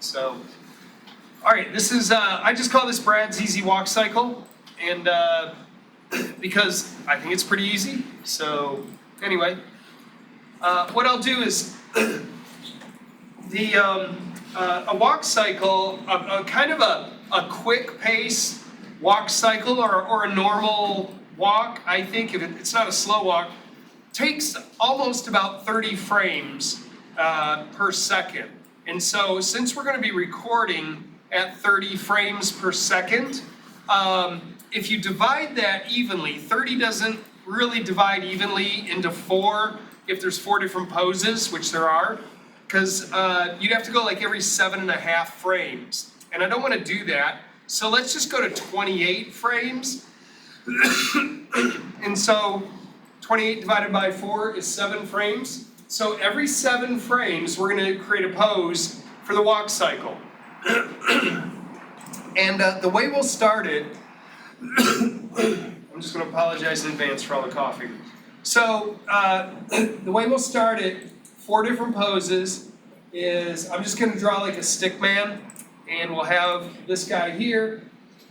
So, all right, this is, I just call this Brad's Easy Walk Cycle, and because I think it's pretty easy. So, anyway, what I'll do is a walk cycle, a kind of a quick pace walk cycle or a normal walk, I think, if it's not a slow walk, takes almost about 30 frames per second. And so since we're going to be recording at 30 frames per second, if you divide that evenly, 30 doesn't really divide evenly into 4 if there's 4 different poses, which there are, because you'd have to go like every 7.5 frames. And I don't want to do that. So let's just go to 28 frames. And so 28 divided by 4 is 7 frames. So every 7 frames, we're going to create a pose for the walk cycle. And the way we'll start it, I'm just going to apologize in advance for all the coffee. So the way we'll start it, 4 different poses, is I'm just going to draw like a stick man, and we'll have this guy here,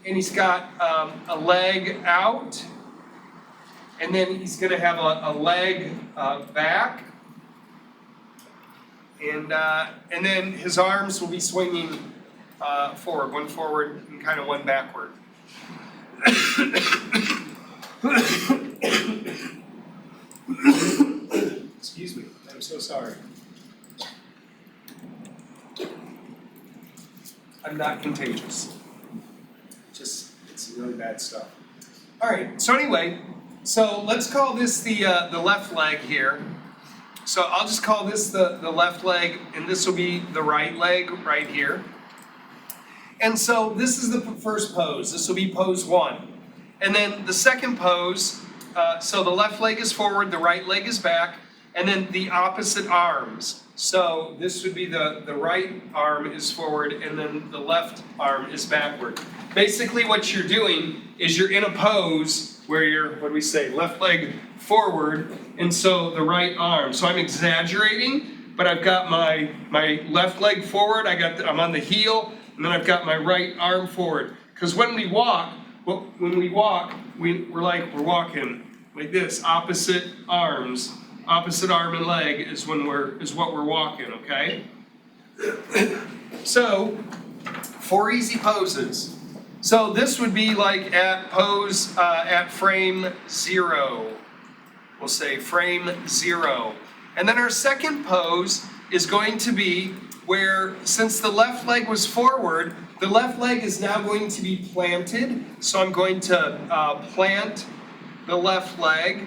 and he's got a leg out, and then he's going to have a leg back, and then his arms will be swinging forward, one forward and kind of one backward. Excuse me, I'm so sorry. I'm not contagious. Just, it's really bad stuff. All right, so anyway, so let's call this the left leg here. So I'll just call this the left leg, and this will be the right leg right here. And so this is the first pose. This will be pose 1. And then the second pose, so the left leg is forward, the right leg is back, and then the opposite arms. So this would be the right arm is forward, and then the left arm is backward. Basically what you're doing is you're in a pose where you're, what do we say, left leg forward, and so the right arm. So I'm exaggerating, but I've got my left leg forward, I'm on the heel, and then I've got my right arm forward. Because when we walk, we're walking like this, opposite arms, opposite arm and leg is what we're walking, okay? So, 4 easy poses. So this would be like at pose, at frame 0. We'll say frame 0. And then our second pose is going to be where, since the left leg was forward, the left leg is now going to be planted. So I'm going to plant the left leg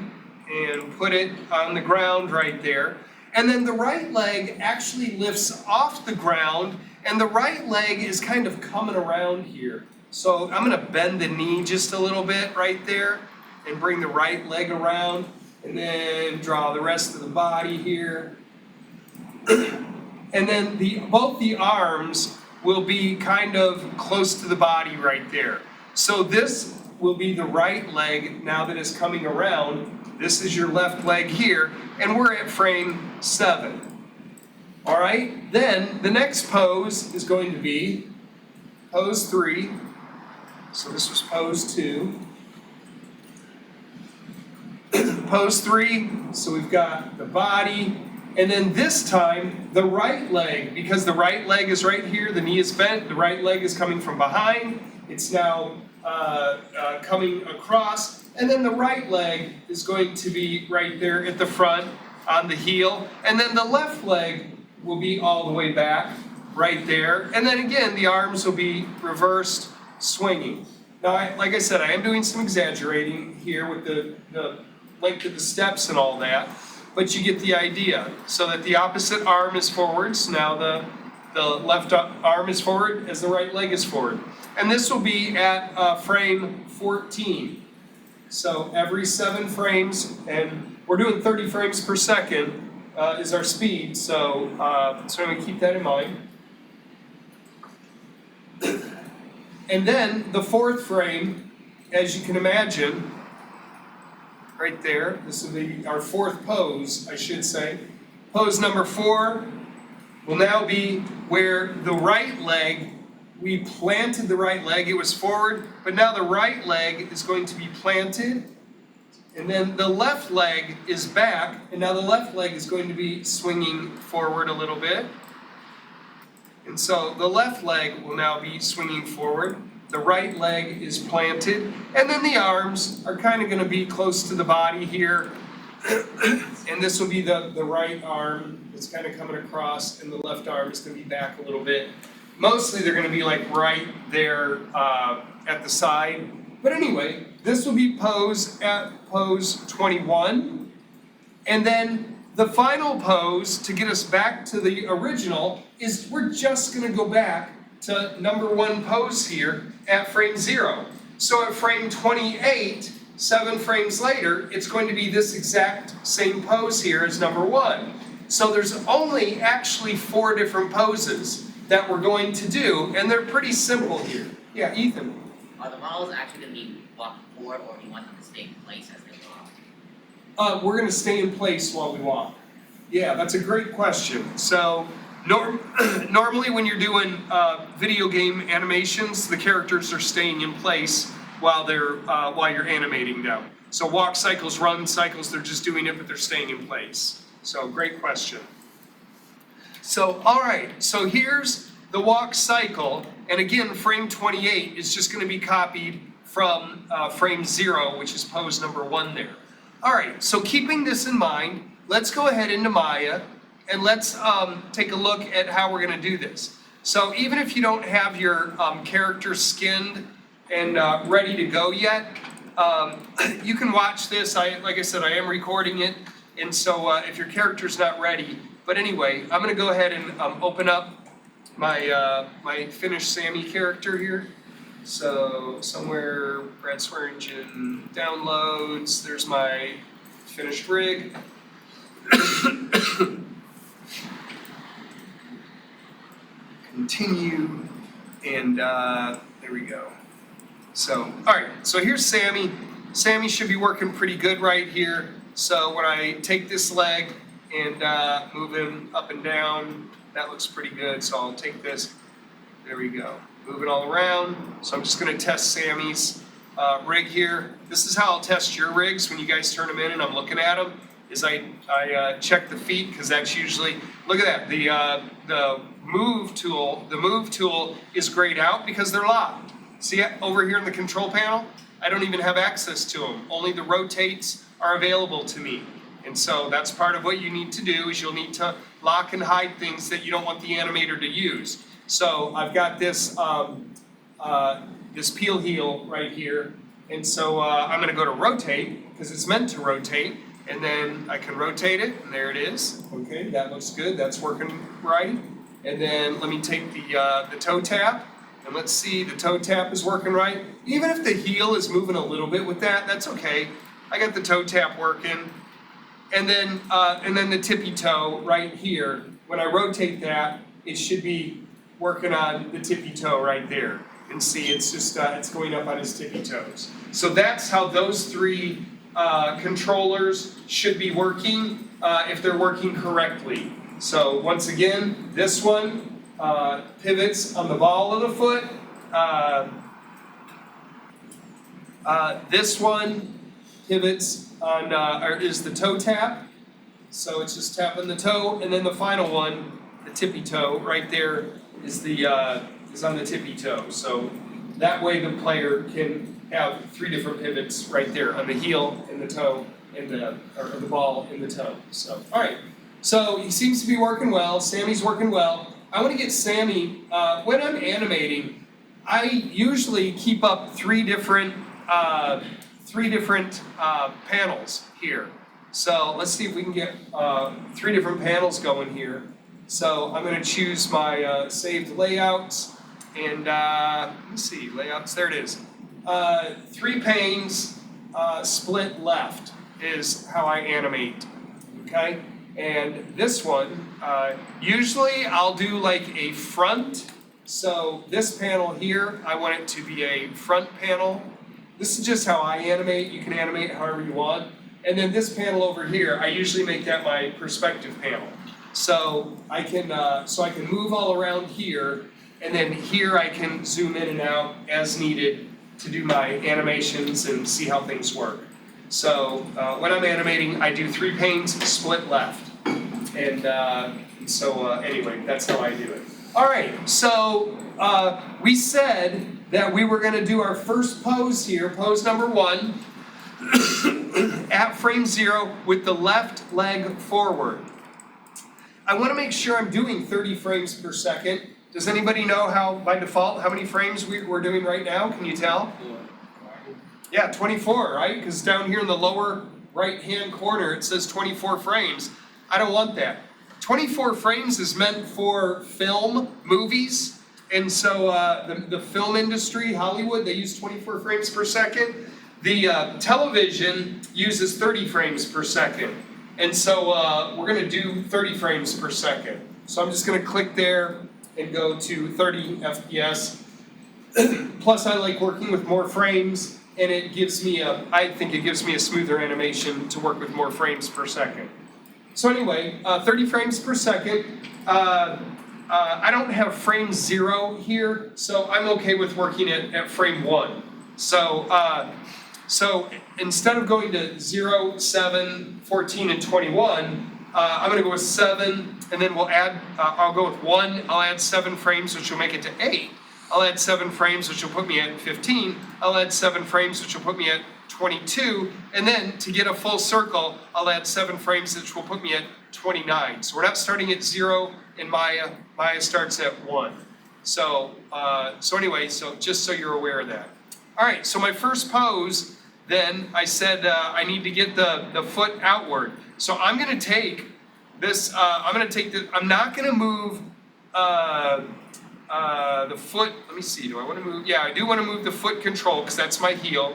and put it on the ground right there. And then the right leg actually lifts off the ground, and the right leg is kind of coming around here. So I'm gonna bend the knee just a little bit right there and bring the right leg around, and then draw the rest of the body here. And then both the arms will be kind of close to the body right there. So this will be the right leg now that it's coming around. This is your left leg here, and we're at frame 7. All right, then the next pose is going to be pose 3. So this was pose 2. Pose 3, so we've got the body, and then this time the right leg, because the right leg is right here, the knee is bent, the right leg is coming from behind, it's now coming across, and then the right leg is going to be right there at the front on the heel, and then the left leg will be all the way back right there, and then again the arms will be reversed swinging. Now, like I said, I am doing some exaggerating here with the length of the steps and all that, but you get the idea. So that the opposite arm is forward, so now the left arm is forward as the right leg is forward. And this will be at frame 14. So every 7 frames, and we're doing 30 frames per second is our speed, so I'm going to keep that in mind. And then the 4th frame, as you can imagine, right there, this will be our 4th pose, I should say. Pose number 4, will now be where the right leg, we planted the right leg, it was forward, but now the right leg is going to be planted, and then the left leg is back, and now the left leg is going to be swinging forward a little bit. And so the left leg will now be swinging forward, the right leg is planted, and then the arms are kind of going to be close to the body here. And this will be the right arm that's kind of coming across, and the left arm is going to be back a little bit. Mostly they're going to be like right there at the side. But anyway, this will be pose at pose 21. And then the final pose to get us back to the original is we're just going to go back to number 1 pose here at frame 0. So at frame 28, 7 frames later, it's going to be this exact same pose here as number 1. So there's only actually 4 different poses that we're going to do, and they're pretty simple here. Yeah, Ethan? Are the models actually going to be walking forward, or do you want them to stay in place as they walk? We're going to stay in place while we walk. Yeah, that's a great question. So normally when you're doing video game animations, the characters are staying in place while you're animating them. So walk cycles, run cycles, they're just doing it, but they're staying in place. So great question. So all right, so here's the walk cycle, and again, frame 28 is just going to be copied from frame 0, which is pose number 1 there. All right, so keeping this in mind, let's go ahead into Maya and let's take a look at how we're going to do this. So even if you don't have your character skinned and ready to go yet, you can watch this. Like I said, I am recording it, and so if your character's not ready, but anyway, I'm going to go ahead and open up my finished Sammy character here. So somewhere, Brad Swearingen downloads, there's my finished rig. Continue, and there we go. So, all right, so here's Sammy. Sammy should be working pretty good right here. So when I take this leg and move him up and down, that looks pretty good. So I'll take this, there we go. Move it all around. So I'm just gonna test Sammy's rig here. This is how I'll test your rigs when you guys turn them in and I'm looking at them, is I check the feet, because that's usually, look at that, the move tool is grayed out because they're locked. See over here in the control panel, I don't even have access to them. Only the rotates are available to me. And so that's part of what you need to do, is you'll need to lock and hide things that you don't want the animator to use. So I've got this this peel heel right here, and so I'm going to go to rotate, because it's meant to rotate, and then I can rotate it, and there it is. Okay, that looks good, that's working right. And then let me take the toe tap, and let's see, the toe tap is working right. Even if the heel is moving a little bit with that, that's okay. I got the toe tap working. And then the tippy toe right here, when I rotate that, it should be working on the tippy toe right there. And see, it's just, it's going up on his tippy toes. So that's how those 3 controllers should be working if they're working correctly. So once again, this one pivots on the ball of the foot. This one pivots on, or is the toe tap. So it's just tapping the toe, and then the final one, the tippy toe, right there is is on the tippy toe. So that way the player can have 3 different pivots right there on the heel and the toe and the ball and the toe. So all right. So he seems to be working well. Sammy's working well. I want to get Sammy, when I'm animating, I usually keep up 3 different panels here. So let's see if we can get 3 different panels going here. So I'm going to choose my saved layouts, and let's see, layouts, there it is. 3 panes, split left is how I animate, okay? And this one, usually I'll do like a front. So this panel here, I want it to be a front panel. This is just how I animate. You can animate however you want. And then this panel over here, I usually make that my perspective panel. So I can move all around here, and then here I can zoom in and out as needed to do my animations and see how things work. So when I'm animating, I do 3 panes, split left. And anyway, that's how I do it. All right, so we said that we were gonna do our first pose here, pose number 1, at frame 0 with the left leg forward. I wanna make sure I'm doing 30 frames per second. Does anybody know how, by default, how many frames we're doing right now? Can you tell? Yeah, 24, right? Because down here in the lower right-hand corner, it says 24 frames. I don't want that. 24 frames is meant for film, movies, and so the film industry, Hollywood, they use 24 frames per second. The television uses 30 frames per second, and so we're gonna do 30 frames per second. So I'm just gonna click there and go to 30 FPS. Plus I like working with more frames, and it gives me I think it gives me a smoother animation to work with more frames per second. So anyway, 30 frames per second. I don't have frame 0 here, so I'm okay with working at frame 1. So instead of going to 0, 7, 14, and 21, I'm gonna go with 7, and then we'll add, I'll go with 1, I'll add 7 frames, which will make it to 8. I'll add 7 frames, which will put me at 15. I'll add 7 frames, which will put me at 22. And then, to get a full circle, I'll add 7 frames, which will put me at 29. So we're not starting at 0 in Maya. Maya starts at 1. So anyway, so just so you're aware of that. All right, so my first pose, then I said I need to get the foot outward. So I'm gonna take this, I'm not gonna move the foot, let me see, do I wanna move? Yeah, I do wanna move the foot control, because that's my heel.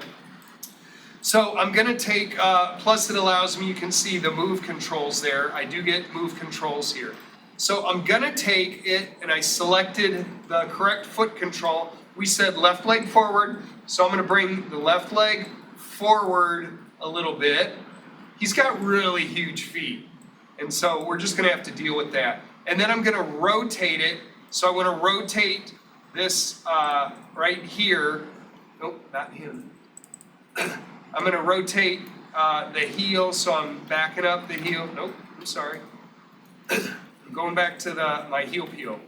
So I'm gonna take, plus it allows me, you can see the move controls there. I do get move controls here. So I'm gonna take it, and I selected the correct foot control. We said left leg forward, so I'm gonna bring the left leg forward a little bit. He's got really huge feet, and so we're just gonna have to deal with that. And then I'm gonna rotate it, so I wanna rotate this right here. Nope, not him. I'm gonna rotate the heel, so I'm backing up the heel. Nope, I'm sorry. I'm going back to my heel peel.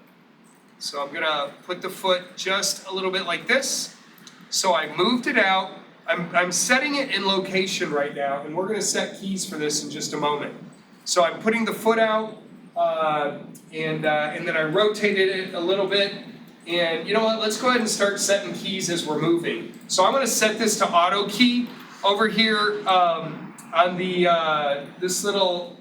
So I'm gonna put the foot just a little bit like this. So I moved it out. I'm setting it in location right now, and we're gonna set keys for this in just a moment. So I'm putting the foot out, and then I rotated it a little bit. And you know what, let's go ahead and start setting keys as we're moving. So I'm gonna set this to auto key over here on the this little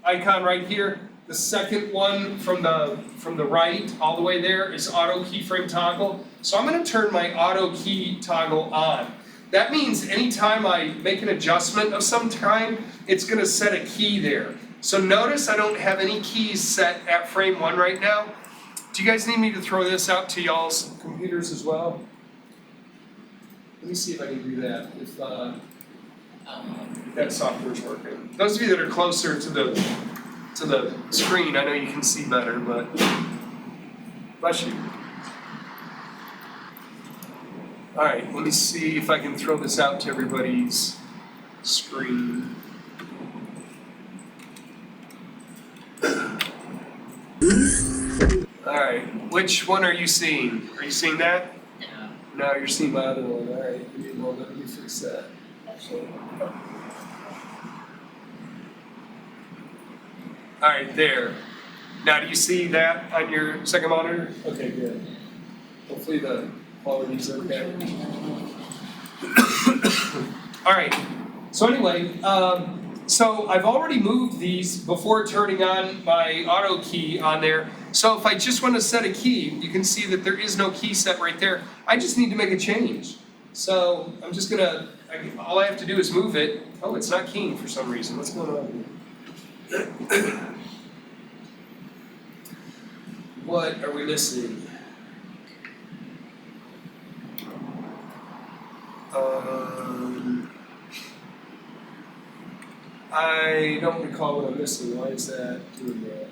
icon right here. The second one from the right all the way there is auto keyframe toggle. So I'm gonna turn my auto key toggle on. That means anytime I make an adjustment of some kind, it's gonna set a key there. So notice I don't have any keys set at frame 1 right now. Do you guys need me to throw this out to y'all's computers as well? Let me see if I can do that, if that software's working. Those of you that are closer to the screen, I know you can see better, but bless you. All right, let me see if I can throw this out to everybody's screen. All right, which one are you seeing? Are you seeing that? No, you're seeing my other one. All right, give me a moment. Let me fix that. All right, there. Now, do you see that on your second monitor? Okay, good. Hopefully the quality's okay. All right. So anyway, so I've already moved these before turning on my auto key on there. So if I just want to set a key, you can see that there is no key set right there. I just need to make a change. So I'm just gonna, all I have to do is move it. Oh, it's not keying for some reason. What's going on here? What are we missing? I don't recall what I'm missing. Why is that doing that?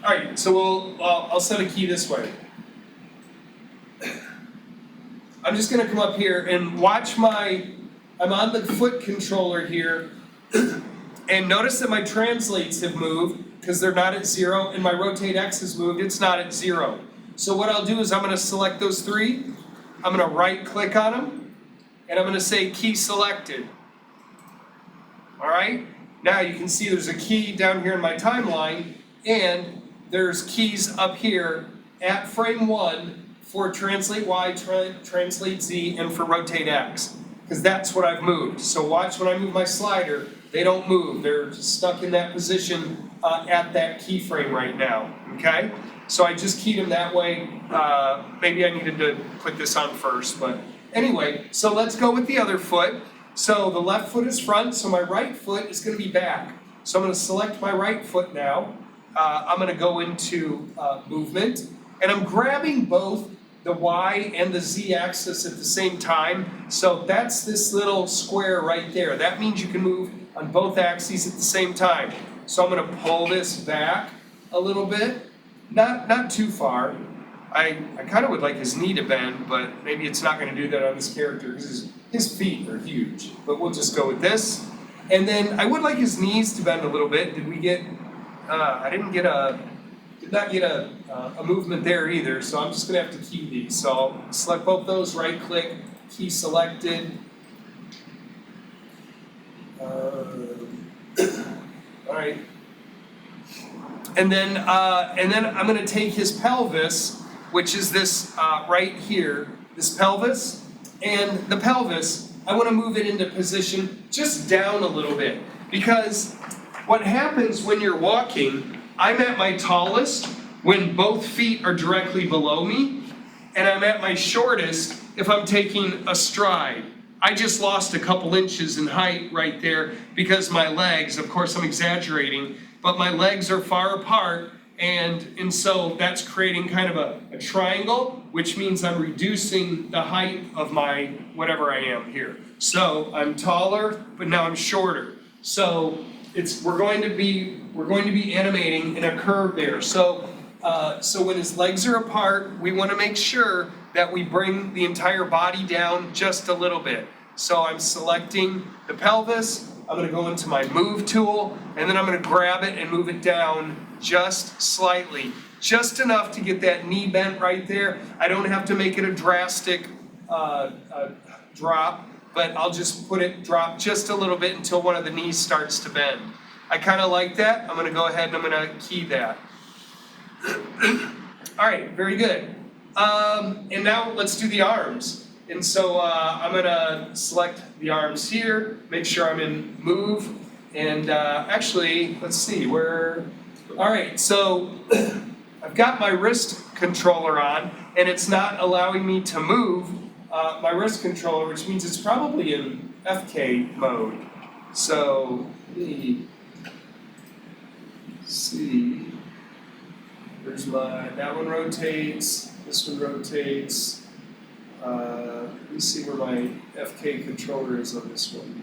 Alright, so I'll set a key this way. I'm just gonna come up here and watch I'm on the foot controller here, and notice that my translates have moved, because they're not at 0, and my rotate X has moved, it's not at 0. So what I'll do is I'm gonna select those 3, I'm gonna right click on them, and I'm gonna say key selected. Alright, now you can see there's a key down here in my timeline, and there's keys up here at frame 1 for translate Y, translate Z, and for rotate X, because that's what I've moved. So watch when I move my slider, they don't move, they're stuck in that position at that keyframe right now, okay? So I just keyed them that way. Maybe I needed to put this on first, but anyway, so let's go with the other foot. So the left foot is front, so my right foot is gonna be back. So I'm gonna select my right foot now. I'm gonna go into movement, and I'm grabbing both the Y and the Z axis at the same time. So that's this little square right there. That means you can move on both axes at the same time. So I'm gonna pull this back a little bit, not too far. I kind of would like his knee to bend, but maybe it's not gonna do that on this character because his feet are huge. But we'll just go with this. And then I would like his knees to bend a little bit. Did we get, I did not get a movement there either, so I'm just gonna have to key these. So I'll select both those, right click, key selected. Alright. And then I'm gonna take his pelvis, which is this right here, this pelvis, and the pelvis, I wanna move it into position just down a little bit, because what happens when you're walking, I'm at my tallest when both feet are directly below me, and I'm at my shortest if I'm taking a stride. I just lost a couple inches in height right there because my legs, of course I'm exaggerating, but my legs are far apart, and so that's creating kind of a triangle, which means I'm reducing the height of my whatever I am here. So I'm taller, but now I'm shorter. So we're going to be animating in a curve there. So when his legs are apart, we want to make sure that we bring the entire body down just a little bit. So I'm selecting the pelvis, I'm going to go into my move tool, and then I'm going to grab it and move it down just slightly. Just enough to get that knee bent right there. I don't have to make it a drastic drop, but I'll just drop just a little bit until one of the knees starts to bend. I kind of like that. I'm going to go ahead and I'm going to key that. All right, very good. And now let's do the arms. And so I'm going to select the arms here, make sure I'm in move, and actually, let's see, all right, so I've got my wrist controller on, and it's not allowing me to move my wrist controller, which means it's probably in FK mode. So, let me see, that one rotates, this one rotates. Let me see where my FK controller is on this one.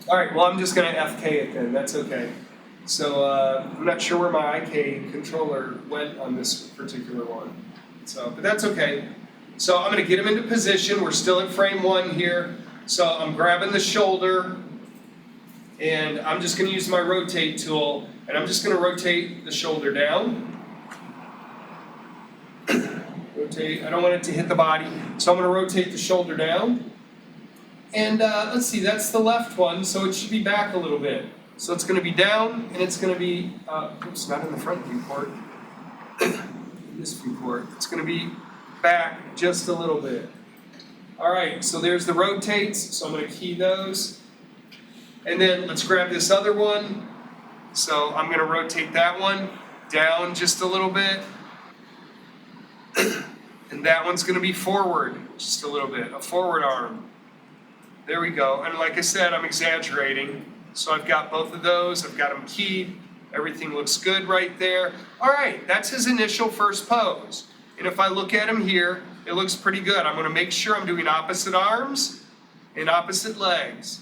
All right, well, I'm just going to FK it then. That's okay. So I'm not sure where my IK controller went on this particular one. So, but that's okay. So I'm going to get him into position. We're still at frame 1 here. So I'm grabbing the shoulder, and I'm just going to use my rotate tool, and I'm just going to rotate the shoulder down. Rotate. I don't want it to hit the body, so I'm going to rotate the shoulder down. And let's see, that's the left one, so it should be back a little bit. So it's going to be down, and it's going to be, oops, not in the front viewport. In this viewport, it's going to be back just a little bit. All right, so there's the rotates, so I'm going to key those. And then let's grab this other one. So I'm going to rotate that one down just a little bit. And that one's gonna be forward, just a little bit, a forward arm. There we go. And like I said, I'm exaggerating. So I've got both of those, I've got them keyed. Everything looks good right there. All right, that's his initial first pose. And if I look at him here, it looks pretty good. I'm gonna make sure I'm doing opposite arms and opposite legs.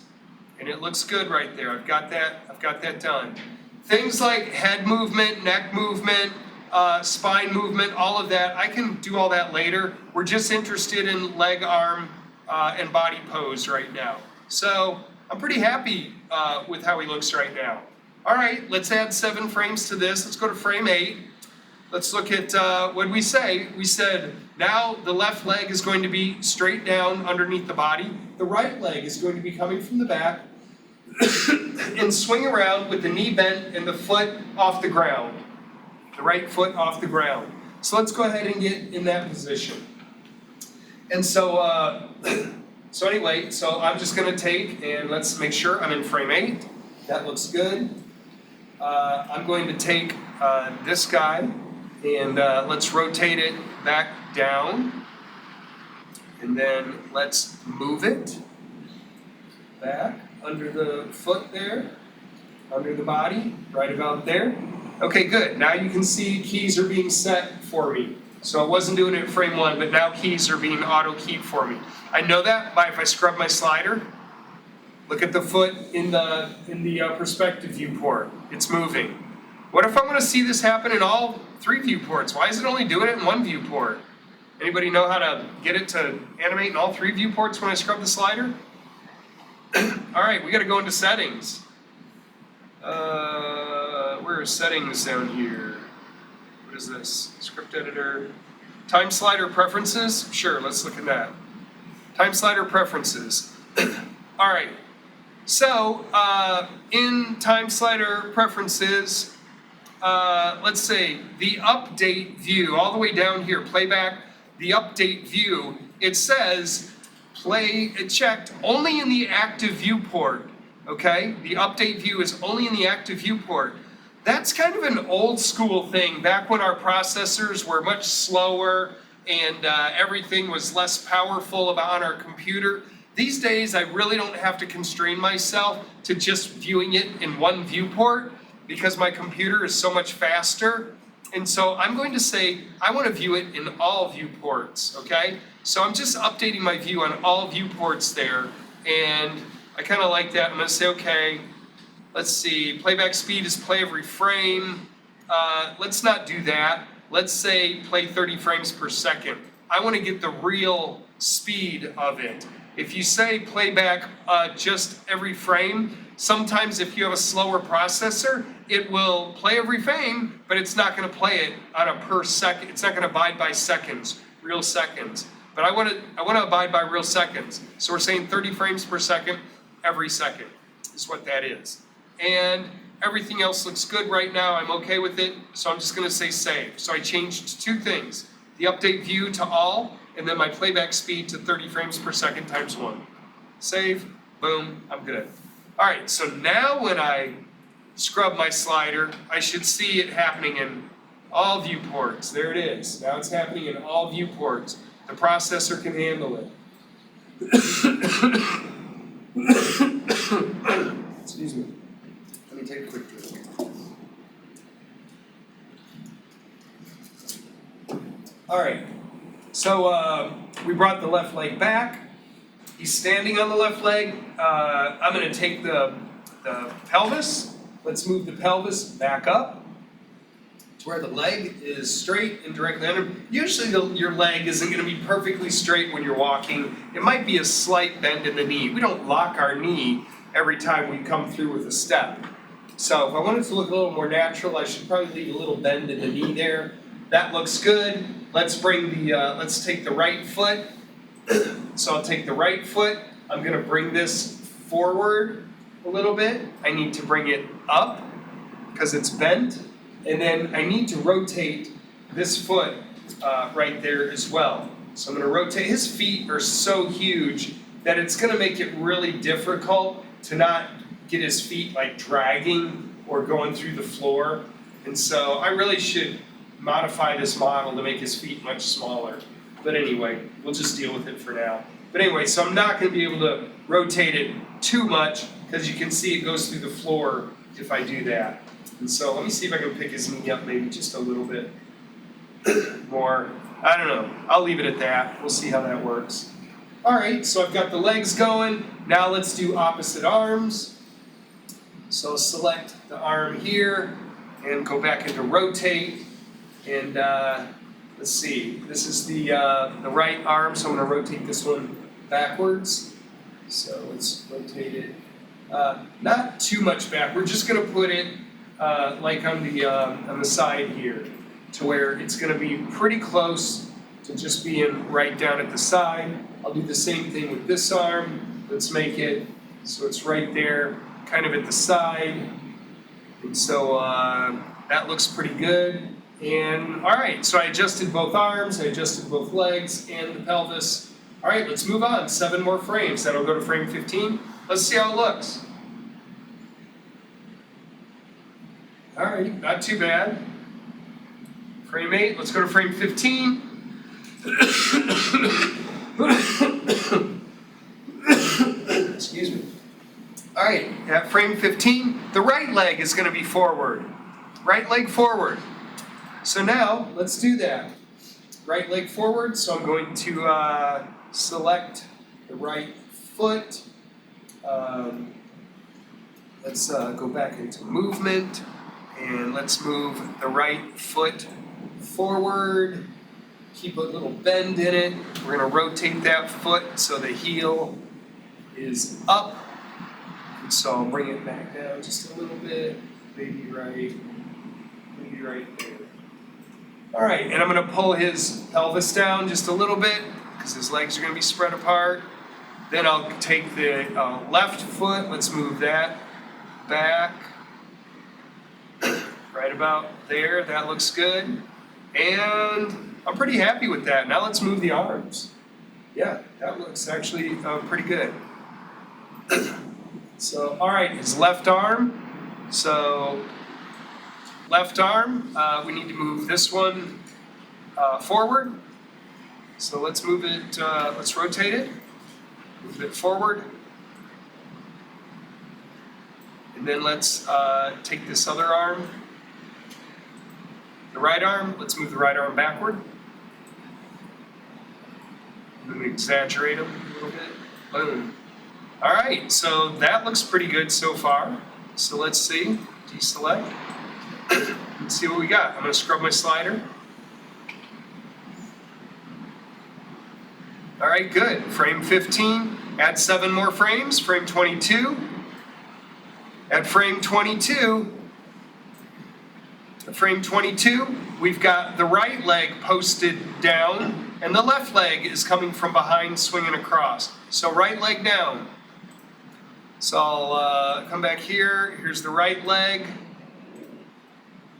And it looks good right there. I've got that done. Things like head movement, neck movement, spine movement, all of that, I can do all that later. We're just interested in leg, arm, and body pose right now. So I'm pretty happy with how he looks right now. All right, let's add 7 frames to this. Let's go to frame 8. Let's look at what we say. We said now the left leg is going to be straight down underneath the body. The right leg is going to be coming from the back and swing around with the knee bent and the foot off the ground. The right foot off the ground. So let's go ahead and get in that position. And so, anyway, I'm just gonna take and let's make sure I'm in frame 8. That looks good. I'm going to take this guy and let's rotate it back down. And then let's move it back under the foot there, under the body, right about there. Okay, good. Now you can see keys are being set for me. So I wasn't doing it in frame 1, but now keys are being auto-keyed for me. I know that by if I scrub my slider. Look at the foot in the perspective viewport. It's moving. What if I want to see this happen in all 3 viewports? Why is it only doing it in 1 viewport? Anybody know how to get it to animate in all 3 viewports when I scrub the slider? All right, we got to go into settings. Where are settings down here? What is this? Script editor. Time slider preferences? Sure, let's look at that. Time slider preferences. All right. So, in time slider preferences, let's say the update view, all the way down here, playback, the update view, it says play it checked only in the active viewport, okay? The update view is only in the active viewport. That's kind of an old school thing, back when our processors were much slower and everything was less powerful on our computer. These days, I really don't have to constrain myself to just viewing it in 1 viewport because my computer is so much faster. And so I'm going to say, I want to view it in all viewports, okay? So I'm just updating my view on all viewports there. And I kind of like that. I'm going to say, okay, let's see, playback speed is play every frame. Let's not do that. Let's say play 30 frames per second. I want to get the real speed of it. If you say playback just every frame, sometimes if you have a slower processor, it will play every frame, but it's not going to play it on a per second. It's not going to abide by seconds, real seconds. But I want to abide by real seconds. So we're saying 30 frames per second every second is what that is. And everything else looks good right now. I'm okay with it. So I'm just going to say save. So I changed 2 things. The update view to all, and then my playback speed to 30 frames per second times 1. Save, boom, I'm good. All right, so now when I scrub my slider, I should see it happening in all viewports. There it is. Now it's happening in all viewports. The processor can handle it. Excuse me. Let me take a quick drink. All right. So we brought the left leg back. He's standing on the left leg. I'm going to take the pelvis. Let's move the pelvis back up to where the leg is straight and directly under. Usually your leg isn't going to be perfectly straight when you're walking. It might be a slight bend in the knee. We don't lock our knee every time we come through with a step. So if I want it to look a little more natural, I should probably leave a little bend in the knee there. That looks good. Let's take the right foot. So I'll take the right foot. I'm going to bring this forward a little bit. I need to bring it up because it's bent. And then I need to rotate this foot right there as well. So I'm going to rotate. His feet are so huge that it's going to make it really difficult to not get his feet like dragging or going through the floor. And so I really should modify this model to make his feet much smaller. But anyway, we'll just deal with it for now. But anyway, so I'm not gonna be able to rotate it too much, because you can see it goes through the floor if I do that. And so let me see if I can pick his knee up maybe just a little bit more. I don't know, I'll leave it at that. We'll see how that works. All right, so I've got the legs going. Now let's do opposite arms. So I'll select the arm here and go back into rotate. And let's see, this is the right arm, so I'm gonna rotate this one backwards. So let's rotate it, not too much back. We're just gonna put it like on the side here, to where it's gonna be pretty close to just being right down at the side. I'll do the same thing with this arm. Let's make it so it's right there, kind of at the side. And so that looks pretty good. And all right, so I adjusted both arms, I adjusted both legs and the pelvis. All right, let's move on. 7 more frames. That'll go to frame 15. Let's see how it looks. All right, not too bad. Frame 8, let's go to frame 15. Excuse me. All right, at frame 15, the right leg is going to be forward. Right leg forward. So now, let's do that. Right leg forward, so I'm going to select the right foot. Let's go back into movement, and let's move the right foot forward. Keep a little bend in it. We're going to rotate that foot so the heel is up. And so I'll bring it back down just a little bit, maybe right there. All right, and I'm going to pull his pelvis down just a little bit because his legs are going to be spread apart. Then I'll take the left foot, let's move that back, right about there, that looks good. And I'm pretty happy with that. Now let's move the arms. Yeah, that looks actually pretty good. So, all right, his left arm. So, left arm, we need to move this one forward. So let's move it, let's rotate it. Move it forward. And then let's take this other arm. The right arm, let's move the right arm backward. And then exaggerate them a little bit. Boom. All right, so that looks pretty good so far. So let's see, deselect. Let's see what we got. I'm gonna scrub my slider. All right, good. Frame 15, add 7 more frames, frame 22. At frame 22, we've got the right leg posted down, and the left leg is coming from behind, swinging across. So right leg down. So I'll come back here. Here's the right leg,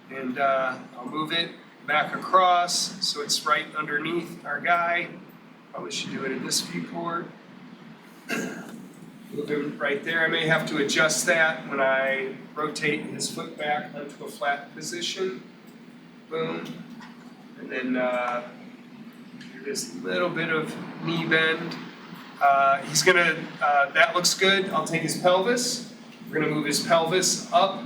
and I'll move it back across so it's right underneath our guy. Probably should do it in this viewport. Move him right there. I may have to adjust that when I rotate his foot back onto a flat position. Boom. And then there's a little bit of knee bend. He's gonna, that looks good. I'll take his pelvis. We're gonna move his pelvis up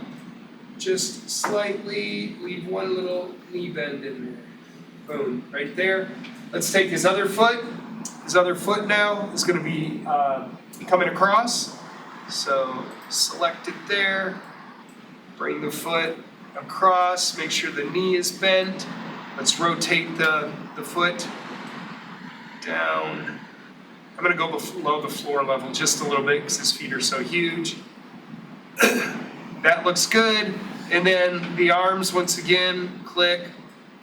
just slightly, leave one little knee bend in there. Boom, right there. Let's take his other foot. His other foot now is gonna be coming across. So select it there, bring the foot across, make sure the knee is bent. Let's rotate the foot down. I'm gonna go below the floor level just a little bit because his feet are so huge. That looks good. And then the arms, once again, click,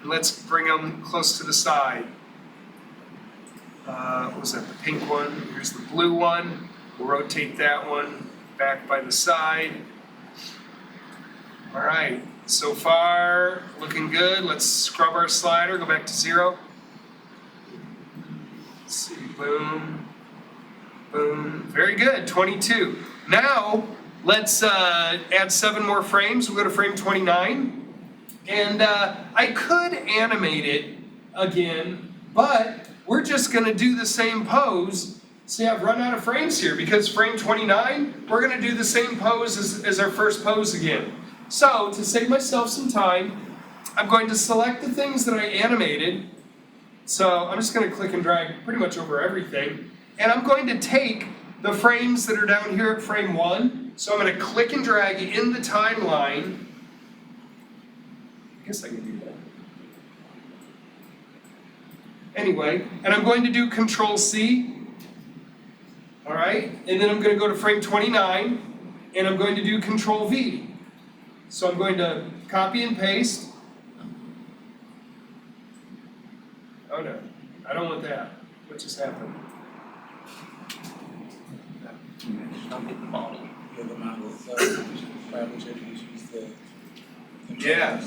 and let's bring them close to the side. What was that, the pink one? Here's the blue one. We'll rotate that one back by the side. All right, so far, looking good. Let's scrub our slider, go back to 0. Let's see, boom, boom. Very good, 22. Now, let's add 7 more frames. We'll go to frame 29. And I could animate it again, but we're just gonna do the same pose. See, I've run out of frames here because frame 29, we're gonna do the same pose as our first pose again. So, to save myself some time, I'm going to select the things that I animated. So I'm just gonna click and drag pretty much over everything. And I'm going to take the frames that are down here at frame 1. So I'm gonna click and drag in the timeline. I guess I can do that. Anyway, and I'm going to do Control C. All right, and then I'm going to go to frame 29, and I'm going to do Control V. So I'm going to copy and paste. Oh no, I don't want that. What just happened? Don't hit the body. Yeah, the model itself, whichever you choose the. Yeah,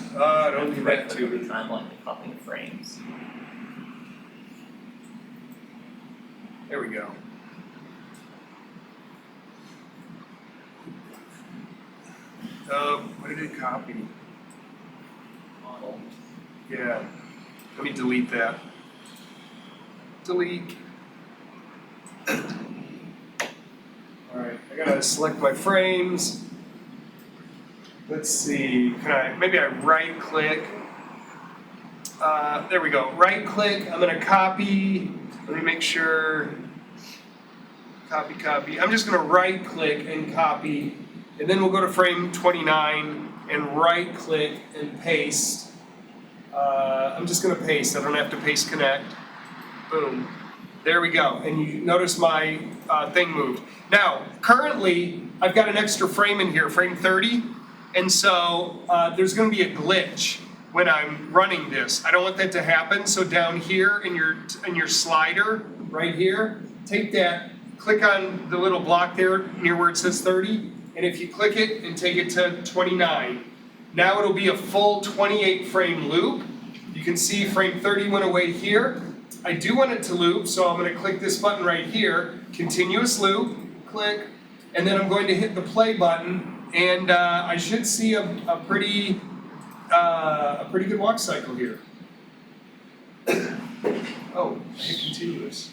don't do that too. Every time like the copying frames. There we go. What did it copy? Model. Yeah, let me delete that. Delete. Alright, I gotta select my frames. Let's see, maybe I right click. There we go, right click, I'm gonna copy, let me make sure. Copy. I'm just gonna right click and copy, and then we'll go to frame 29 and right click and paste. I'm just gonna paste, I don't have to paste connect. Boom. There we go, and you notice my thing moved. Now, currently, I've got an extra frame in here, frame 30, and so there's gonna be a glitch when I'm running this. I don't want that to happen, so down here in your slider, right here, take that, click on the little block there near where it says 30, and if you click it and take it to 29, now it'll be a full 28 frame loop. You can see frame 30 went away here. I do want it to loop, so I'm going to click this button right here, continuous loop, click, and then I'm going to hit the play button, and I should see a pretty good walk cycle here. Oh, I hit continuous.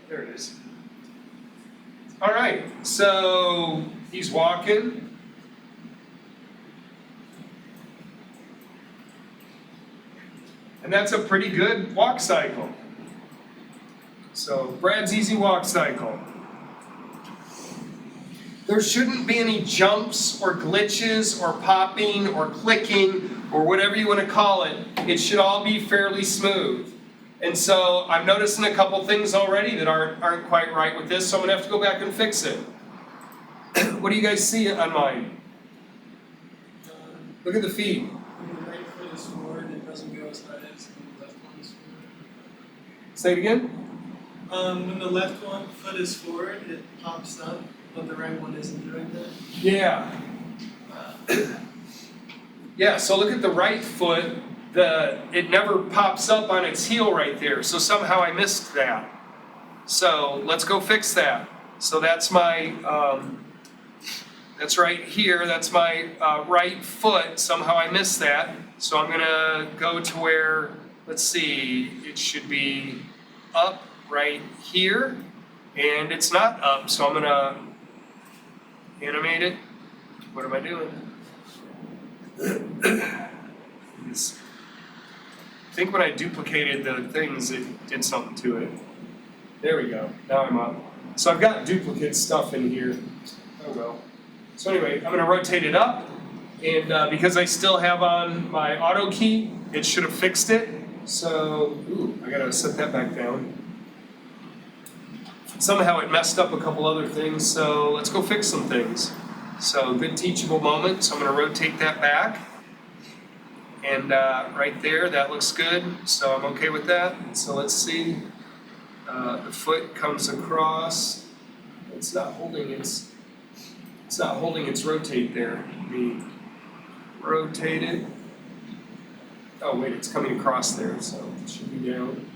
There it is. All right, so he's walking. And that's a pretty good walk cycle. So Brad's easy walk cycle. There shouldn't be any jumps or glitches or popping or clicking or whatever you want to call it. It should all be fairly smooth. And so I'm noticing a couple things already that aren't quite right with this, so I'm gonna have to go back and fix it. What do you guys see on mine? Look at the feet. When the right foot is forward, it doesn't go as high as the left one is forward. Say it again? When the left foot is forward, it pops up, but the right one isn't doing that. Yeah. Yeah, so look at the right foot. It never pops up on its heel right there, so somehow I missed that. So let's go fix that. So that's my, that's right here, that's my right foot, somehow I missed that. So I'm gonna go to where, let's see, it should be up right here, and it's not up, so I'm gonna animate it. What am I doing? I think when I duplicated the things, it did something to it. There we go, now I'm up. So I've got duplicate stuff in here. Oh well. So anyway, I'm gonna rotate it up, and because I still have on my auto key, it should have fixed it. So, ooh, I gotta set that back down. Somehow it messed up a couple other things, so let's go fix some things. So good teachable moment, so I'm gonna rotate that back. And right there, that looks good, so I'm okay with that. So let's see, the foot comes across. It's not holding its rotate there. Let me rotate it. Oh wait, it's coming across there, so it should be down.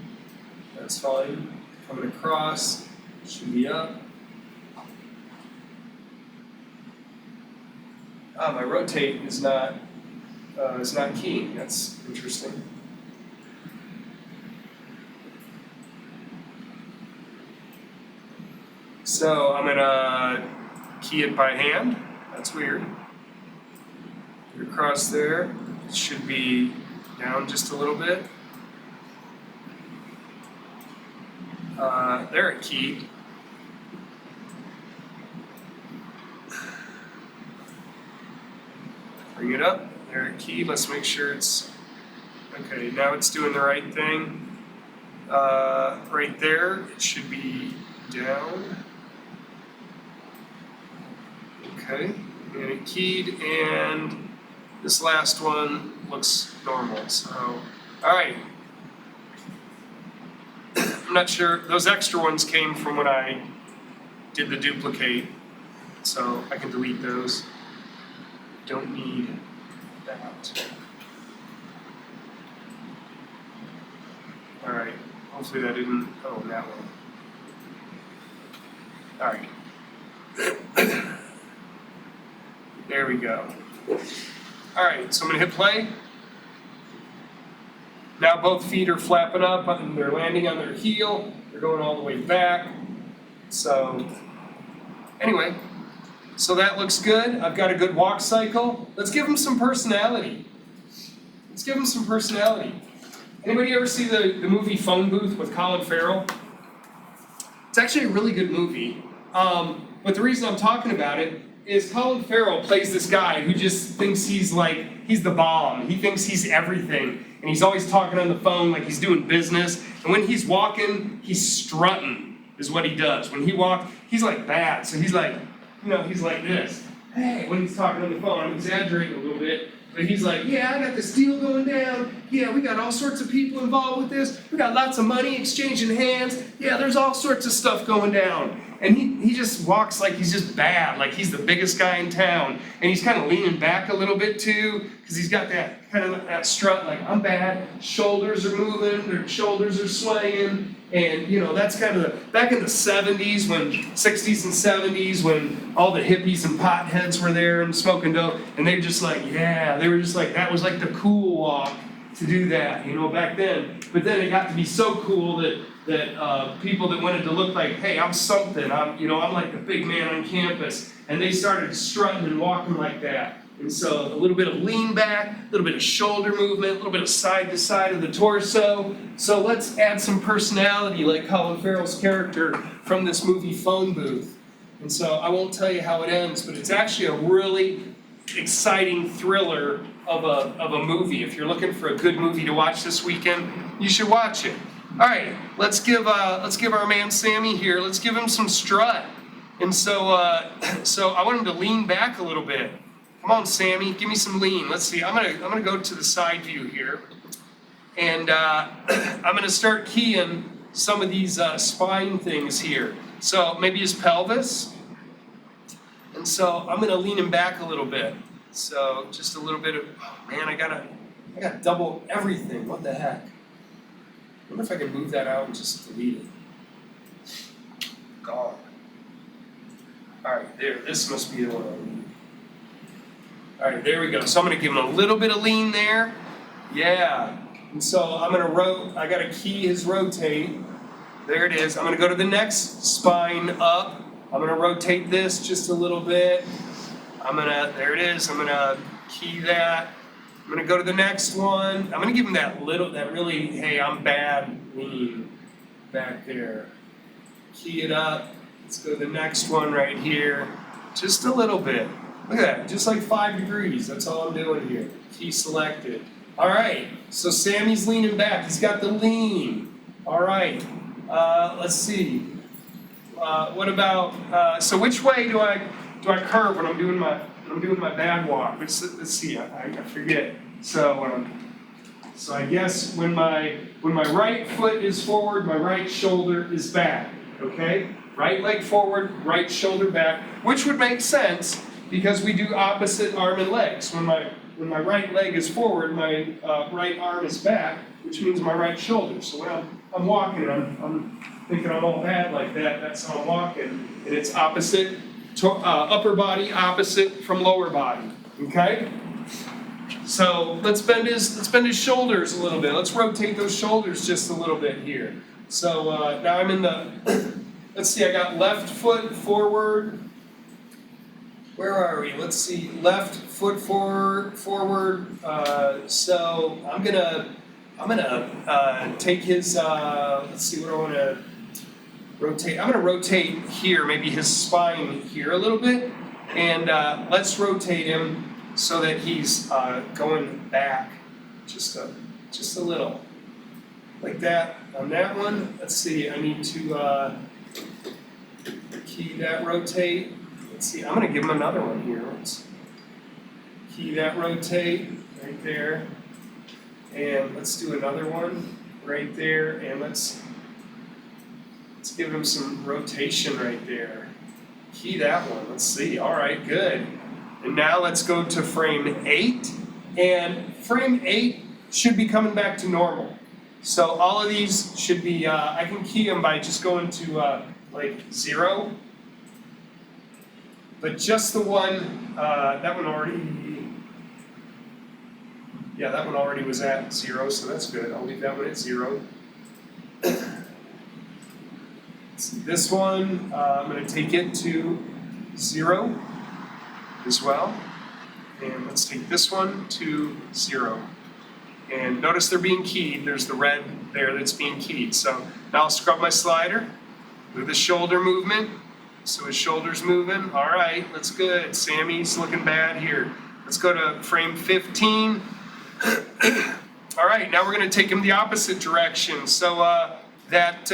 That's fine. Coming across, should be up. My rotate is not is not keying. That's interesting. So I'm gonna key it by hand. That's weird. Get across there. It should be down just a little bit. There it keyed. Bring it up. There it keyed. Let's make sure it's okay. Now it's doing the right thing. Right there, it should be down. Okay, and it keyed, and this last one looks normal. So, all right. I'm not sure. Those extra ones came from when I did the duplicate, so I can delete those. Don't need that. All right. Hopefully that didn't. Oh, that one. All right. There we go. All right. So I'm gonna hit play. Now both feet are flapping up and they're landing on their heel. They're going all the way back. So anyway, so that looks good. I've got a good walk cycle. Let's give them some personality. Let's give them some personality. Anybody ever see the movie Phone Booth with Colin Farrell? It's actually a really good movie. But the reason I'm talking about it is Colin Farrell plays this guy who just thinks he's the bomb. He thinks he's everything. And he's always talking on the phone like he's doing business. And when he's walking, he's strutting is what he does. When he walks, he's like that. So he's like, he's like this. Hey, when he's talking on the phone, I'm exaggerating a little bit. But he's like, yeah, I got this deal going down. Yeah, we got all sorts of people involved with this. We got lots of money exchanging hands. Yeah, there's all sorts of stuff going down. And he just walks like he's just bad, like he's the biggest guy in town. And he's kind of leaning back a little bit too, because he's got that kind of that strut, like I'm bad. Shoulders are moving, their shoulders are swaying. And that's kind of back in the 70s, 60s and 70s, when all the hippies and potheads were there and smoking dope, and they were just like, that was like the cool walk to do that, back then. But then it got to be so cool that people that wanted to look like, hey, I'm something, I'm like the big man on campus, and they started strutting and walking like that. And so a little bit of lean back, a little bit of shoulder movement, a little bit of side to side of the torso. So let's add some personality like Colin Farrell's character from this movie Phone Booth. And so I won't tell you how it ends, but it's actually a really exciting thriller of a movie. If you're looking for a good movie to watch this weekend, you should watch it. All right, let's give our man Sammy here, let's give him some strut. And so I want him to lean back a little bit. Come on, Sammy, give me some lean. Let's see, I'm gonna go to the side view here. And I'm gonna start keying some of these spine things here. So maybe his pelvis. And so I'm gonna lean him back a little bit. So just a little bit of, oh man, I got double everything, what the heck? I wonder if I can move that out and just delete it. Gone. All right, there, this must be the one I need. All right, there we go. So I'm gonna give him a little bit of lean there. Yeah. And so I gotta key his rotate. There it is. I'm gonna go to the next spine up. I'm gonna rotate this just a little bit. There it is. I'm gonna key that. I'm gonna go to the next one. I'm gonna give him that really, hey, I'm bad lean back there. Key it up. Let's go to the next one right here. Just a little bit. Look at that, just like 5 degrees. That's all I'm doing here. Key selected. All right, so Sammy's leaning back. He's got the lean. All right, let's see. What about, so which way do I curve when I'm doing my bad walk? Let's see, I forget. So I guess when my right foot is forward, my right shoulder is back, okay? Right leg forward, right shoulder back, which would make sense because we do opposite arm and legs. When my right leg is forward, my right arm is back, which means my right shoulder. So when I'm walking, I'm thinking I'm all bad like that, that's how I'm walking. And it's opposite, upper body opposite from lower body, okay? So let's bend his shoulders a little bit. Let's rotate those shoulders just a little bit here. So now I'm in the, let's see, I got left foot forward. Where are we? Let's see, left foot forward. So I'm gonna take his. Let's see what I want to rotate. I'm gonna rotate here, maybe his spine here a little bit, and let's rotate him so that he's going back just a little, like that on that one. Let's see. I need to key that rotate. Let's see, I'm gonna give him another one here. Let's key that rotate right there. And let's do another one right there. And let's give him some rotation right there. Key that one, let's see, all right, good. And now let's go to frame 8. And frame 8 should be coming back to normal. So all of these should be, I can key them by just going to like 0. But just the one, that one already was at 0, so that's good. I'll leave that one at 0. This one, I'm going to take it to 0 as well. And let's take this one to 0. And notice they're being keyed. There's the red there that's being keyed. So now I'll scrub my slider with the shoulder movement. So his shoulder's moving. All right, that's good. Sammy's looking bad here. Let's go to frame 15. All right, now we're going to take him the opposite direction. So that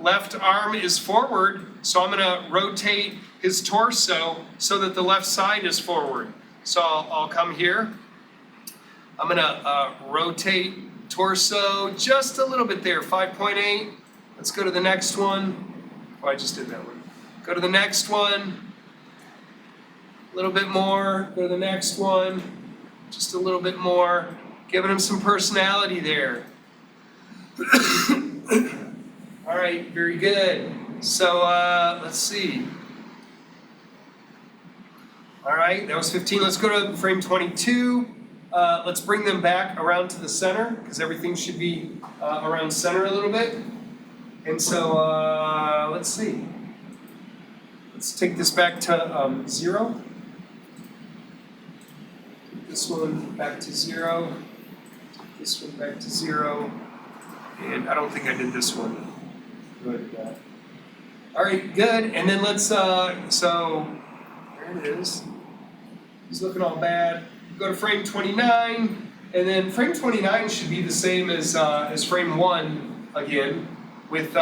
left arm is forward. So I'm going to rotate his torso so that the left side is forward. So I'll come here. I'm going to rotate torso just a little bit there, 5.8. Let's go to the next one. Oh, I just did that one. Go to the next one. A little bit more. Go to the next one. Just a little bit more. Giving him some personality there. All right, very good. So let's see. All right, that was 15. Let's go to frame 22. Let's bring them back around to the center because everything should be around center a little bit. And so let's see. Let's take this back to 0. Take this one back to 0. Take this one back to 0. And I don't think I did this one. Good. All right, good. And then let's, so there it is. He's looking all bad. Go to frame 29. And then frame 29 should be the same as frame 1 again. With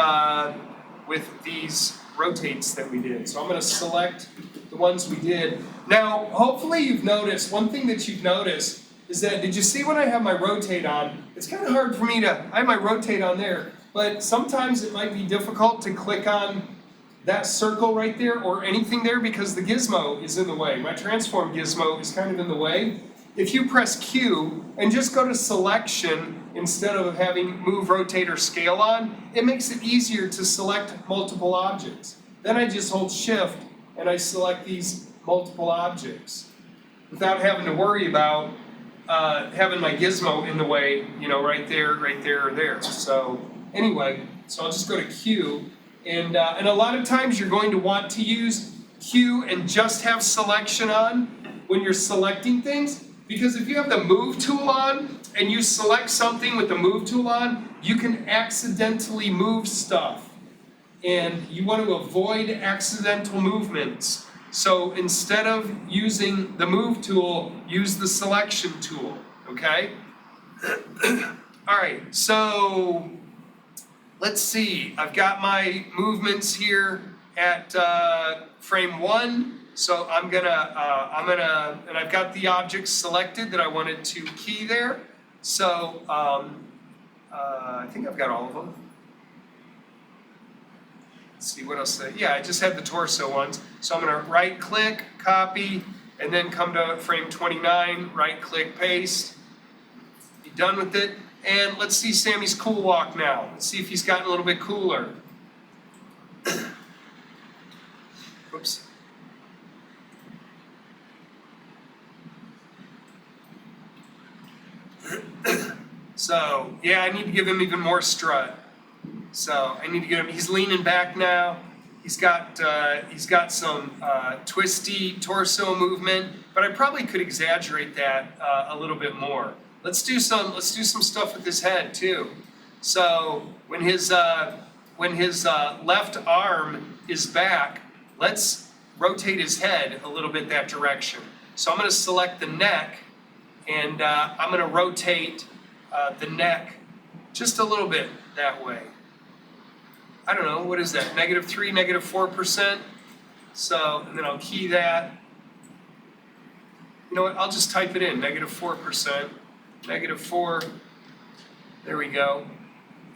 these rotates that we did. So I'm going to select the ones we did. Now, hopefully you've noticed, one thing that you've noticed is that, did you see when I have my rotate on, it's kind of hard for me to, I have my rotate on there, but sometimes it might be difficult to click on that circle right there or anything there because the gizmo is in the way. My transform gizmo is kind of in the way. If you press Q and just go to selection instead of having move, rotate, or scale on, it makes it easier to select multiple objects. Then I just hold shift and I select these multiple objects without having to worry about having my gizmo in the way, you know, right there, or there. So anyway, so I'll just go to Q and a lot of times you're going to want to use Q and just have selection on when you're selecting things. Because if you have the move tool on and you select something with the move tool on, you can accidentally move stuff. And you want to avoid accidental movements. So instead of using the move tool, use the selection tool, okay? All right, so let's see. I've got my movements here at frame 1. So I'm gonna, and I've got the objects selected that I wanted to key there. So I think I've got all of them. Let's see what else. Yeah, I just had the torso ones. So I'm gonna right click, copy, and then come to frame 29, right click, paste. Be done with it. And let's see Sammy's cool walk now. Let's see if he's gotten a little bit cooler. Whoops. So, yeah, I need to give him even more strut. So I need to get him, he's leaning back now. He's got some twisty torso movement, but I probably could exaggerate that a little bit more. Let's do some stuff with his head too. So when his left arm is back, let's rotate his head a little bit that direction. So I'm going to select the neck, and I'm going to rotate the neck just a little bit that way. I don't know, what is that, -3, -4%? So, and then I'll key that. You know what, I'll just type it in, -4%, -4, there we go.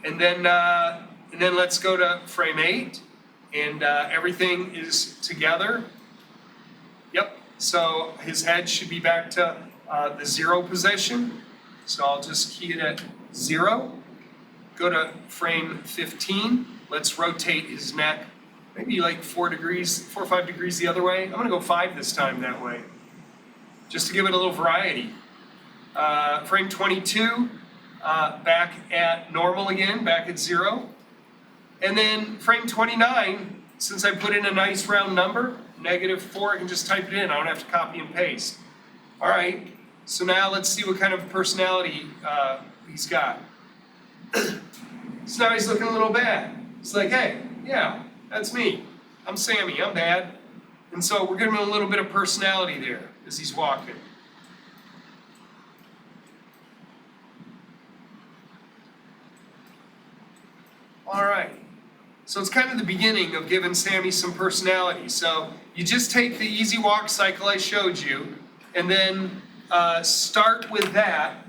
And then let's go to frame 8, and everything is together. Yep, so his head should be back to the 0 position. So I'll just key it at 0. Go to frame 15. Let's rotate his neck, maybe like 4 or 5 degrees the other way. I'm gonna go 5 this time that way, just to give it a little variety. Frame 22, back at normal again, back at 0. And then frame 29, since I put in a nice round number, -4, I can just type it in. I don't have to copy and paste. All right, so now let's see what kind of personality he's got. So now he's looking a little bad. It's like, hey, yeah, that's me. I'm Sammy, I'm bad. And so we're giving him a little bit of personality there as he's walking. All right, so it's kind of the beginning of giving Sammy some personality. So you just take the easy walk cycle I showed you, and then start with that,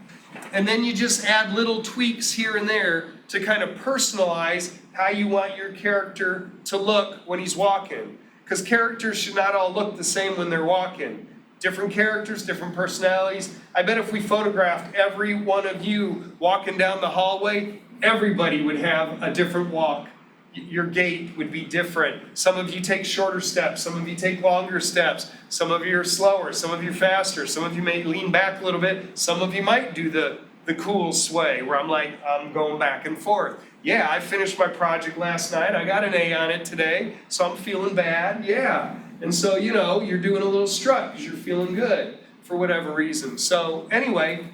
and then you just add little tweaks here and there to kind of personalize how you want your character to look when he's walking. Because characters should not all look the same when they're walking. Different characters, different personalities. I bet if we photographed every one of you walking down the hallway, everybody would have a different walk. Your gait would be different. Some of you take shorter steps, some of you take longer steps, some of you are slower, some of you are faster, some of you may lean back a little bit, some of you might do the cool sway where I'm going back and forth. Yeah, I finished my project last night, I got an A on it today, so I'm feeling bad, yeah. And so, you know, you're doing a little strut because you're feeling good for whatever reason. So anyway,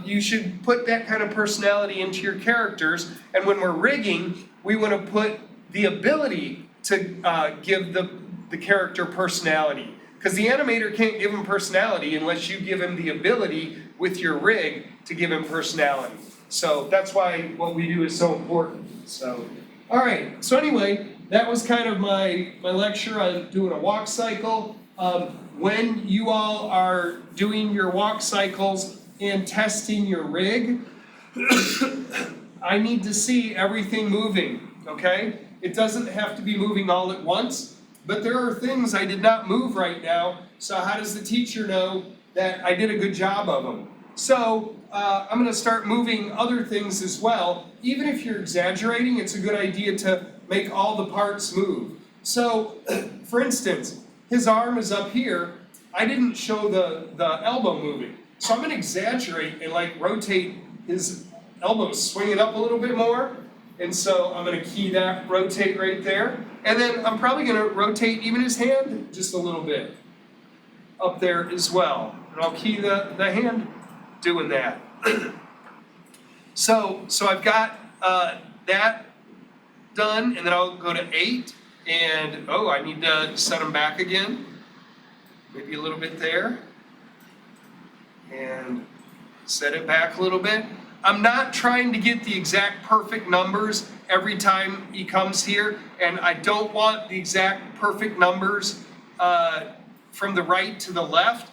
you should put that kind of personality into your characters, and when we're rigging, we want to put the ability to give the character personality. Because the animator can't give him personality unless you give him the ability with your rig to give him personality. So that's why what we do is so important. So, all right, so anyway, that was kind of my lecture on doing a walk cycle. When you all are doing your walk cycles and testing your rig, I need to see everything moving, okay? It doesn't have to be moving all at once, but there are things I did not move right now, so how does the teacher know that I did a good job of them? So I'm gonna start moving other things as well. Even if you're exaggerating, it's a good idea to make all the parts move. So, for instance, his arm is up here. I didn't show the elbow moving. So I'm gonna exaggerate and like rotate his elbow, swing it up a little bit more. And so I'm gonna key that, rotate right there. And then I'm probably gonna rotate even his hand just a little bit up there as well. And I'll key the hand doing that. So I've got that done, and then I'll go to 8, and I need to set them back again. Maybe a little bit there. And set it back a little bit. I'm not trying to get the exact perfect numbers every time he comes here, and I don't want the exact perfect numbers from the right to the left.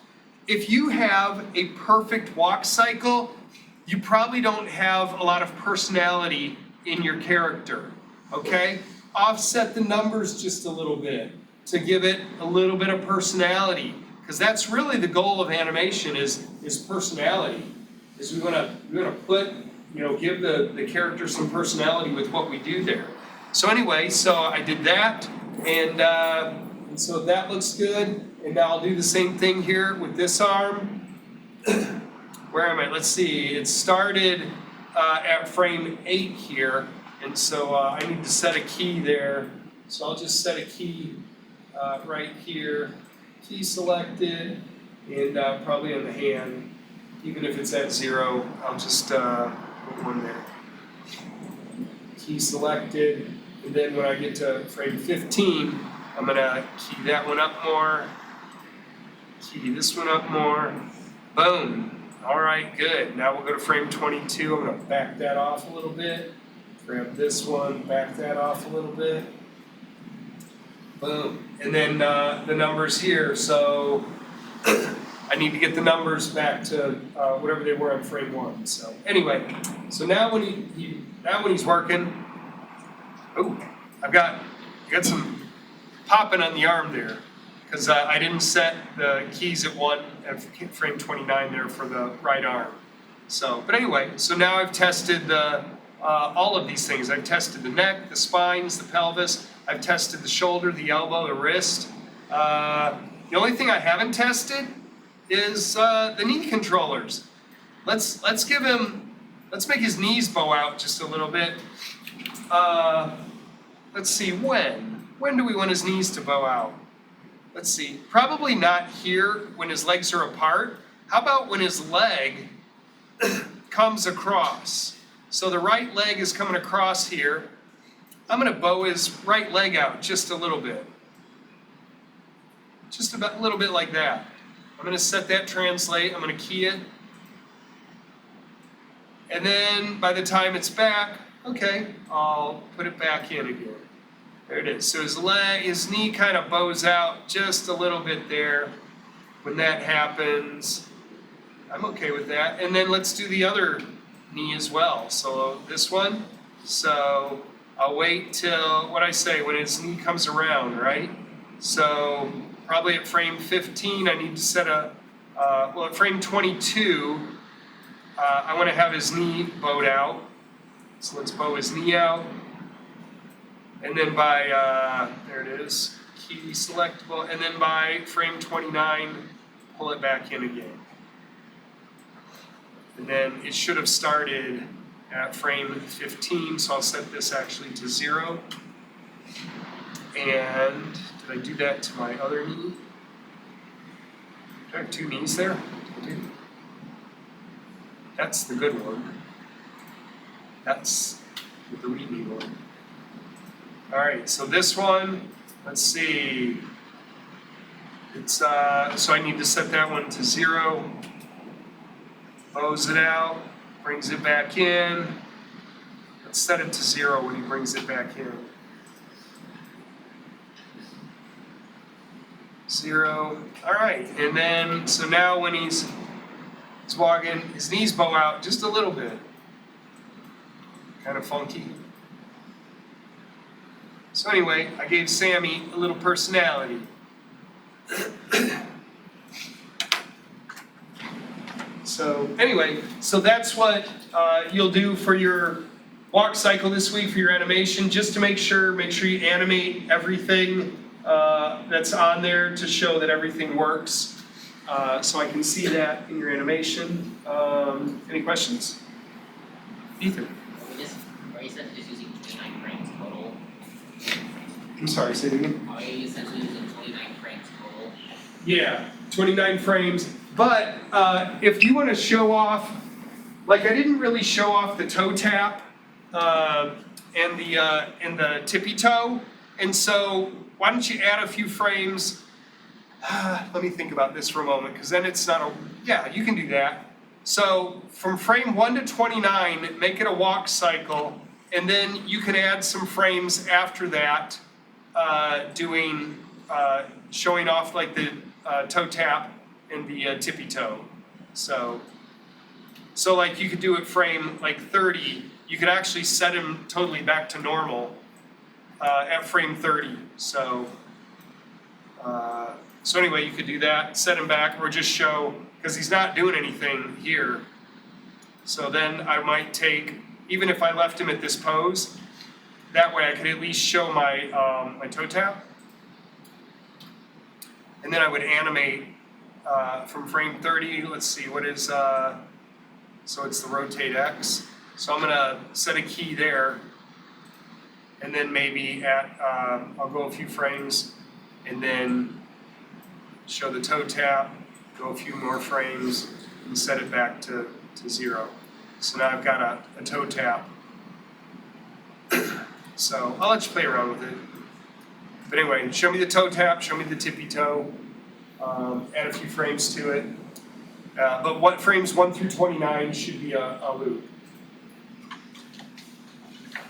If you have a perfect walk cycle, you probably don't have a lot of personality in your character, okay? Offset the numbers just a little bit to give it a little bit of personality, because that's really the goal of animation is personality. Is we wanna put, give the character some personality with what we do there. So anyway, so I did that, and so that looks good. And now I'll do the same thing here with this arm. Where am I? Let's see. It started at frame 8 here, and so I need to set a key there. So I'll just set a key right here, key selected, and probably on the hand. Even if it's at 0, I'll just put one there. Key selected, and then when I get to frame 15, I'm gonna key that one up more, key this one up more, boom. All right, good. Now we'll go to frame 22. I'm gonna back that off a little bit, grab this one, back that off a little bit, boom. And then the numbers here, so I need to get the numbers back to whatever they were on frame 1. So anyway, so now when he's working, oh, I've got some popping on the arm there because I didn't set the keys at frame 29 there for the right arm. So, but anyway, so now I've tested all of these things. I've tested the neck, the spines, the pelvis. I've tested the shoulder, the elbow, the wrist. The only thing I haven't tested is the knee controllers. Let's make his knees bow out just a little bit. Let's see, when do we want his knees to bow out? Let's see, probably not here when his legs are apart. How about when his leg comes across? So the right leg is coming across here. I'm gonna bow his right leg out just a little bit. Just about a little bit like that. I'm gonna set that translate, I'm gonna key it. And then by the time it's back, okay, I'll put it back in again. There it is. So his knee kind of bows out just a little bit there. When that happens, I'm okay with that. And then let's do the other knee as well. So this one, so I'll wait till, what I say, when his knee comes around, right? So probably at frame 15, I need to set at frame 22, I want to have his knee bowed out. So let's bow his knee out. And then by, there it is, key selectable, and then by frame 29, pull it back in again. And then it should have started at frame 15, so I'll set this actually to 0. And did I do that to my other knee? Do I have 2 knees there? I do. That's the good one. That's the delete knee one. All right, so this one, let's see. It's so I need to set that one to 0. Bows it out, brings it back in. Let's set it to 0 when he brings it back in. 0. All right, and then so now when he's walking, his knees bow out just a little bit. Kind of funky. So anyway, I gave Sammy a little personality. So anyway, so that's what you'll do for your walk cycle this week for your animation, just to make sure you animate everything that's on there to show that everything works. So I can see that in your animation. Any questions? Ethan? Are you essentially just using 29 frames total? I'm sorry, say it again. Are you essentially using 29 frames total? Yeah, 29 frames. But if you want to show off, like I didn't really show off the toe tap and the tippy toe, and so why don't you add a few frames? Let me think about this for a moment, because then it's not yeah, you can do that. So from frame 1 to 29, make it a walk cycle, and then you can add some frames after that, showing off like the toe tap and the tippy toe. So like you could do it frame like 30, you could actually set him totally back to normal at frame 30. So anyway, you could do that, set him back, or just show, because he's not doing anything here. So then I might take, even if I left him at this pose, that way I could at least show my my toe tap. And then I would animate from frame 30, let's see, what is, so it's the rotate X. So I'm gonna set a key there. And then maybe I'll go a few frames and then show the toe tap, go a few more frames and set it back to 0. So now I've got a toe tap. So I'll let you play around with it. But anyway, show me the toe tap, show me the tippy toe, add a few frames to it. But what frames 1 through 29 should be a loop.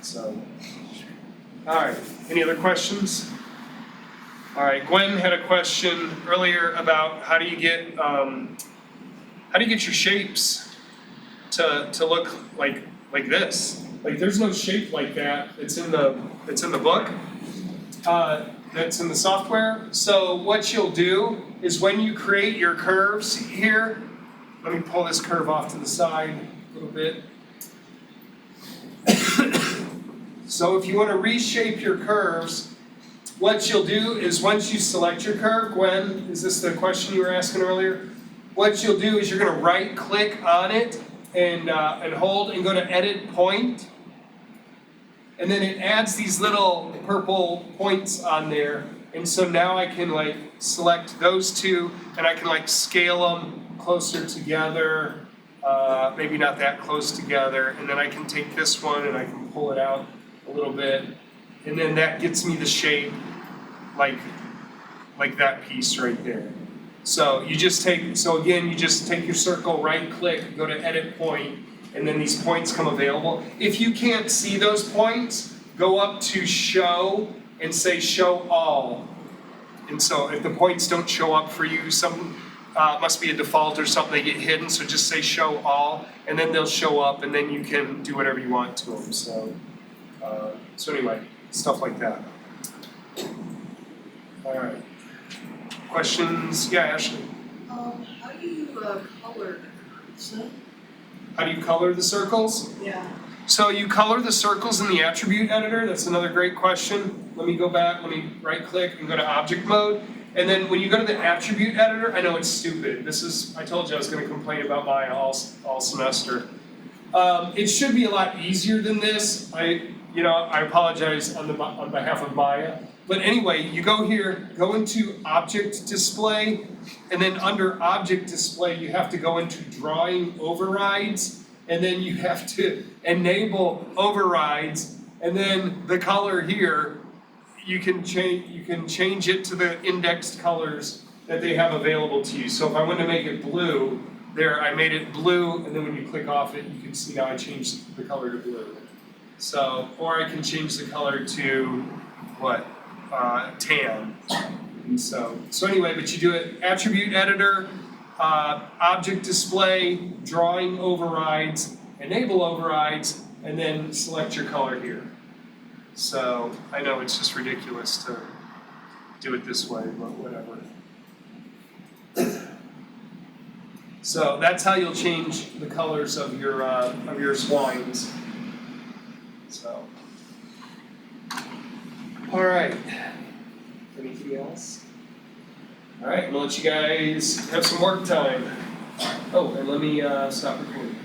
So, all right, any other questions? All right, Gwen had a question earlier about how do you get your shapes to look like this? Like there's no shape like that. It's in the book. That's in the software. So what you'll do is when you create your curves here, let me pull this curve off to the side a little bit. So if you want to reshape your curves, what you'll do is once you select your curve, Gwen, is this the question you were asking earlier? What you'll do is you're going to right click on it and hold and go to edit point. And then it adds these little purple points on there. And so now I can like select those two and I can like scale them closer together, maybe not that close together. And then I can take this one and I can pull it out a little bit. And then that gets me the shape like that piece right there. So you just take your circle, right click, go to edit point, and then these points come available. If you can't see those points, go up to show and say show all. And so if the points don't show up for you, some must be a default or something, they get hidden, so just say show all, and then they'll show up, and then you can do whatever you want to them. So anyway, stuff like that. All right. Questions? Yeah, Ashley. How do you color the curves? How do you color the circles? Yeah. So you color the circles in the attribute editor. That's another great question. Let me go back, let me right click and go to object mode. And then when you go to the attribute editor, I know it's stupid. I told you I was gonna complain about Maya all semester. It should be a lot easier than this. I apologize on behalf of Maya. But anyway, you go here, go into object display, and then under object display, you have to go into drawing overrides, and then you have to enable overrides, and then the color here, you can change it to the indexed colors that they have available to you. So if I want to make it blue, there I made it blue, and then when you click off it, you can see now I changed the color to blue. So, or I can change the color to what? Tan. And so anyway, but you do it attribute editor, object display, drawing overrides, enable overrides, and then select your color here. So I know it's just ridiculous to do it this way, but whatever. So that's how you'll change the colors of your swines. So. All right. Anything else? All right, I'm gonna let you guys have some work time. Oh, and let me stop recording.